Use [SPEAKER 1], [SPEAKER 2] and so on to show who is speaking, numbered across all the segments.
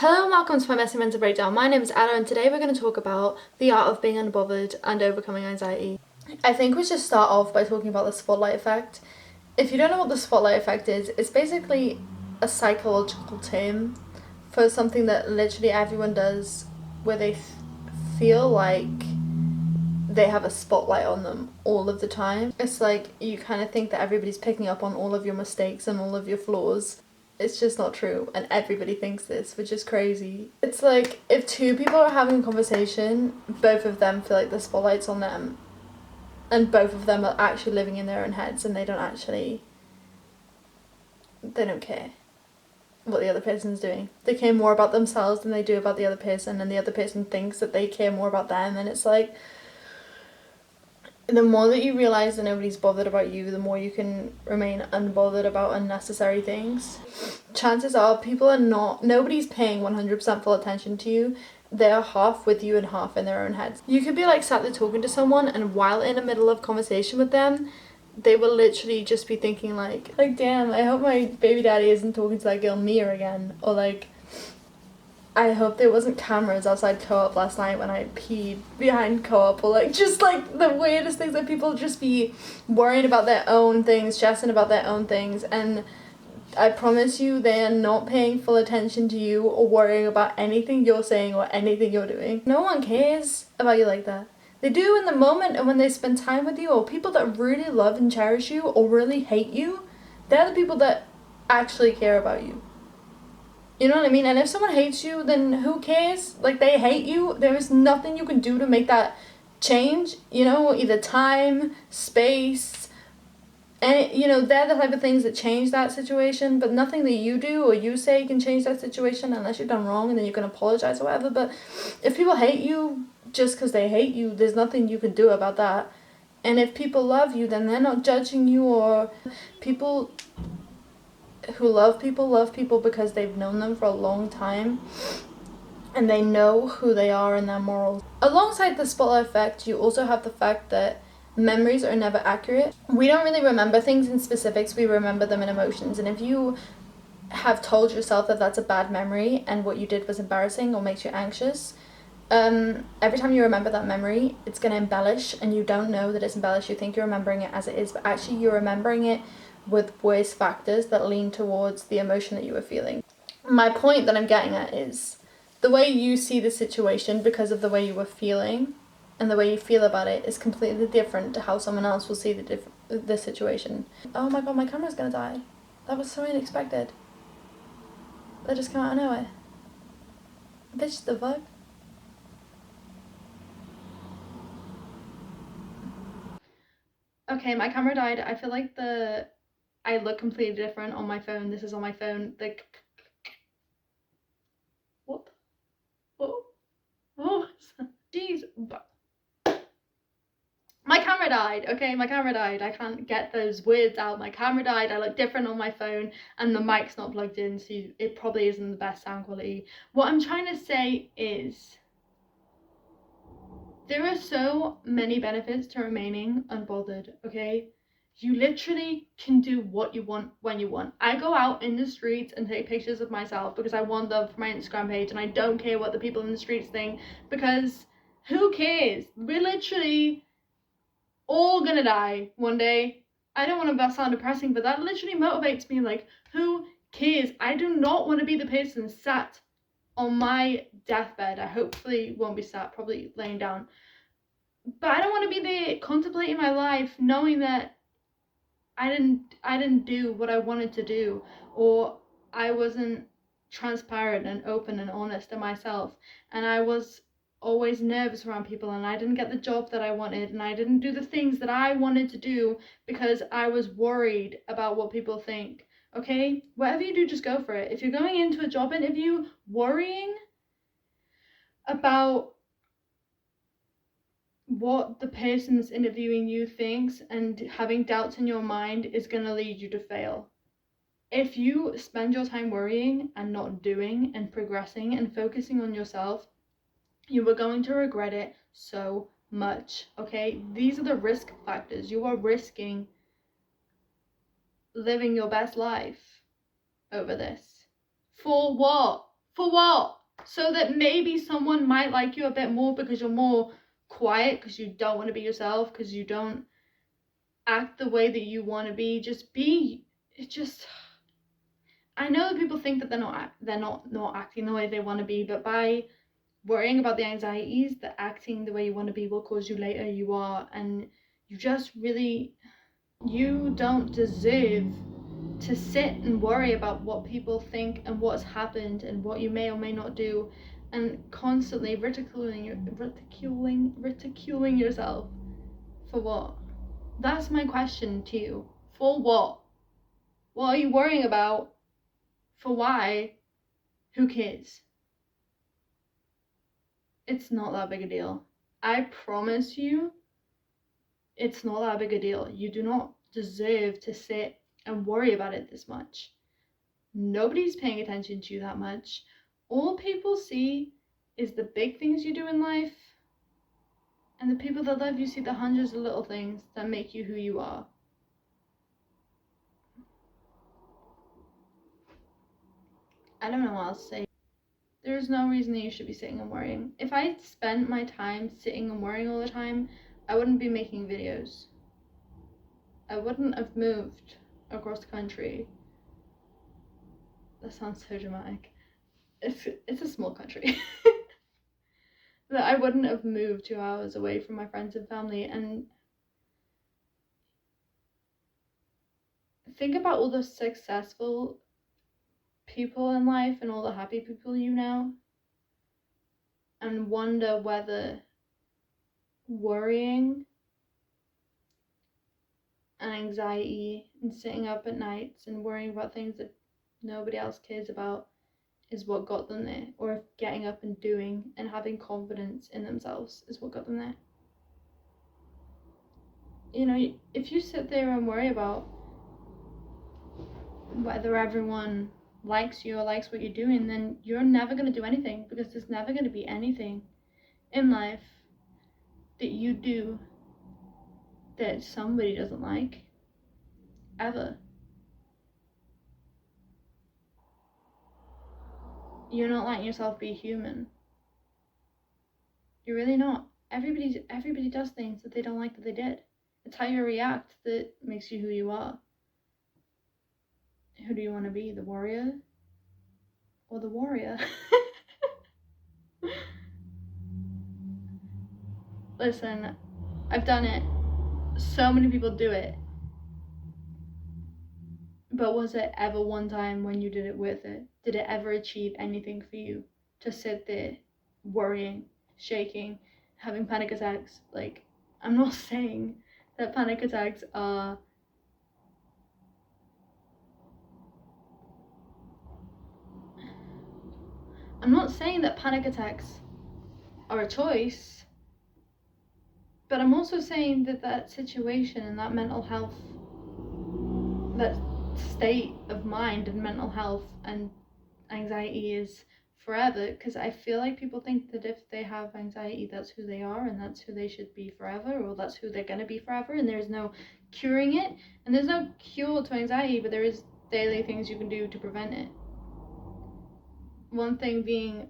[SPEAKER 1] Hello and welcome to my Messy Mental Breakdown. My name is Ella and today we're going to talk about the art of being unbothered and overcoming anxiety. I think we should start off by talking about the spotlight effect. If you don't know what the spotlight effect is, it's basically a psychological term for something that literally everyone does where they feel like they have a spotlight on them all of the time. It's like you kind of think that everybody's picking up on all of your mistakes and all of your flaws. It's just not true, and everybody thinks this, which is crazy. It's like if two people are having a conversation, both of them feel like the spotlight's on them, and both of them are actually living in their own heads, and they don't care what the other person's doing. They care more about themselves than they do about the other person, and the other person thinks that they care more about them, and it's like, the more that you realise that nobody's bothered about you, the more you can remain unbothered about unnecessary things. Chances are nobody's paying 100% full attention to you. They're half with you and half in their own heads. You could be like sat there talking to someone, and while in the middle of conversation with them, they will literally just be thinking like damn, I hope my baby daddy isn't talking to that girl Mia again, or like, I hope there wasn't cameras outside Co-op last night when I peed behind Co-op, or like just like the weirdest things that people just be worrying about their own things, stressing about their own things, and I promise you they are not paying full attention to you or worrying about anything you're saying or anything you're doing. No one cares about you like that. They do in the moment and when they spend time with you, or people that really love and cherish you or really hate you, they're the people that actually care about you. You know what I mean? And if someone hates you, then who cares? Like, they hate you. There is nothing you can do to make that change. You know, either time, space, and, you know, they're the type of things that change that situation. But nothing that you do or you say can change that situation unless you've done wrong, and then you can apologize or whatever. But if people hate you just because they hate you, there's nothing you can do about that. And if people love you, then they're not judging you, or people who love people because they've known them for a long time and they know who they are and their morals. Alongside the spotlight effect, you also have the fact that memories are never accurate. We don't really remember things in specifics, we remember them in emotions. And if you have told yourself that that's a bad memory and what you did was embarrassing or makes you anxious, every time you remember that memory, it's going to embellish, and you don't know that it's embellished. You think you're remembering it as it is, but actually you're remembering it with worse factors that lean towards the emotion that you were feeling. My point that I'm getting at is the way you see the situation because of the way you were feeling and the way you feel about it is completely different to how someone else will see the situation. Oh my god, my camera's gonna die. That was so unexpected. That just came out of nowhere. Bitch, the fuck? Okay, my camera died. I feel like I look completely different on my phone. This is on my phone. Like, what? Oh, oh, jeez. My camera died, okay? My camera died. I can't get those words out. My camera died. I look different on my phone, and the mic's not plugged in, so it probably isn't the best sound quality. What I'm trying to say is, there are so many benefits to remaining unbothered, okay? You literally can do what you want when you want. I go out in the streets and take pictures of myself because I want them for my Instagram page, and I don't care what the people in the streets think, because who cares? We're literally all gonna die one day. I don't want to sound depressing, but that literally motivates me. Like, who cares? I do not want to be the person sat on my deathbed. I hopefully won't be sat, probably laying down. But I don't want to be there contemplating my life, knowing that I didn't do what I wanted to do, or I wasn't transparent and open and honest to myself, and I was always nervous around people, and I didn't get the job that I wanted, and I didn't do the things that I wanted to do because I was worried about what people think. Okay, whatever you do, just go for it. If you're going into a job interview worrying about what the person that's interviewing you thinks and having doubts in your mind, is going to lead you to fail. If you spend your time worrying and not doing and progressing and focusing on yourself, you are going to regret it so much, okay? These are the risk factors. You are risking living your best life over this. For what? For what? So that maybe someone might like you a bit more because you're more quiet, because you don't want to be yourself, because you don't act the way that you want to be. Just be. It just. I know that people think that they're not acting the way they want to be, but by worrying about the anxieties, that acting the way you want to be will cause you later, you are, and you just really, you don't deserve to sit and worry about what people think and what's happened and what you may or may not do, and constantly ridiculing yourself. For what? That's my question to you. For what? What are you worrying about? For why? Who cares? It's not that big a deal. I promise you, it's not that big a deal. You do not deserve to sit and worry about it this much. Nobody's paying attention to you that much. All people see is the big things you do in life, and the people that love you see the hundreds of little things that make you who you are. I don't know what else to say. There's no reason that you should be sitting and worrying. If I spent my time sitting and worrying all the time, I wouldn't be making videos. I wouldn't have moved across the country. That sounds so dramatic. It's a small country. That I wouldn't have moved 2 hours away from my friends and family. And think about all the successful people in life and all the happy people you know, and wonder whether worrying and anxiety and sitting up at nights and worrying about things that nobody else cares about is what got them there, or if getting up and doing and having confidence in themselves is what got them there. You know, if you sit there and worry about whether everyone likes you or likes what you're doing, then you're never going to do anything, because there's never going to be anything in life that you do that somebody doesn't like, ever. You're not letting yourself be human. You're really not. Everybody does things that they don't like that they did. It's how you react that makes you who you are. Who do you want to be, the warrior or the warrior? Listen, I've done it. So many people do it. But was it ever one time when you did it worth it? Did it ever achieve anything for you to sit there worrying, shaking, having panic attacks? Like, I'm not saying that panic attacks are a choice, but I'm also saying that that situation and that mental health, that state of mind and mental health and anxiety is forever, because I feel like people think that if they have anxiety, that's who they are and that's who they should be forever, or that's who they're going to be forever, and there's no curing it. And there's no cure to anxiety, but there is daily things you can do to prevent it. One thing being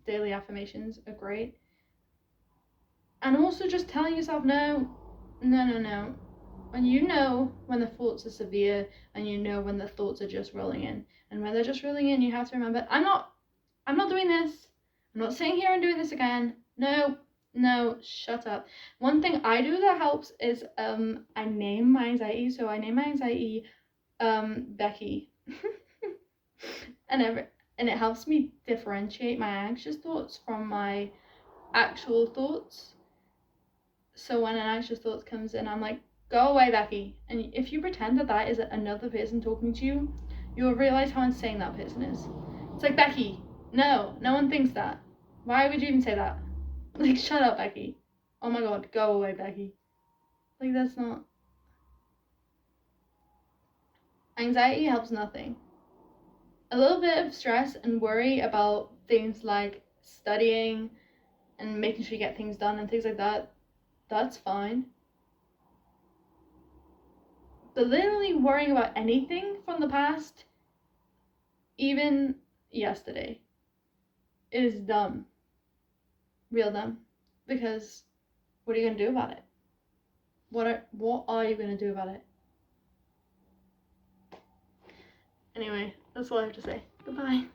[SPEAKER 1] daily affirmations are great, and also just telling yourself no. And you know when the thoughts are severe, and you know when the thoughts are just rolling in. And when they're just rolling in, you have to remember, I'm not doing this. I'm not sitting here and doing this again. No, shut up. One thing I do that helps is I name my anxiety. So I name my anxiety Becky. and it helps me differentiate my anxious thoughts from my actual thoughts. So when an anxious thought comes in, I'm like, go away, Becky. And if you pretend that that is another person talking to you, you'll realize how insane that person is. It's like, Becky, no one thinks that. Why would you even say that? Like, shut up, Becky. Oh my god, go away, Becky. Like, that's not... Anxiety helps nothing. A little bit of stress and worry about things like studying and making sure you get things done and things like that, that's fine. But literally worrying about anything from the past, even yesterday is dumb. Real dumb. Because what are you going to do about it? What are you going to do about it? Anyway, that's all I have to say. Goodbye.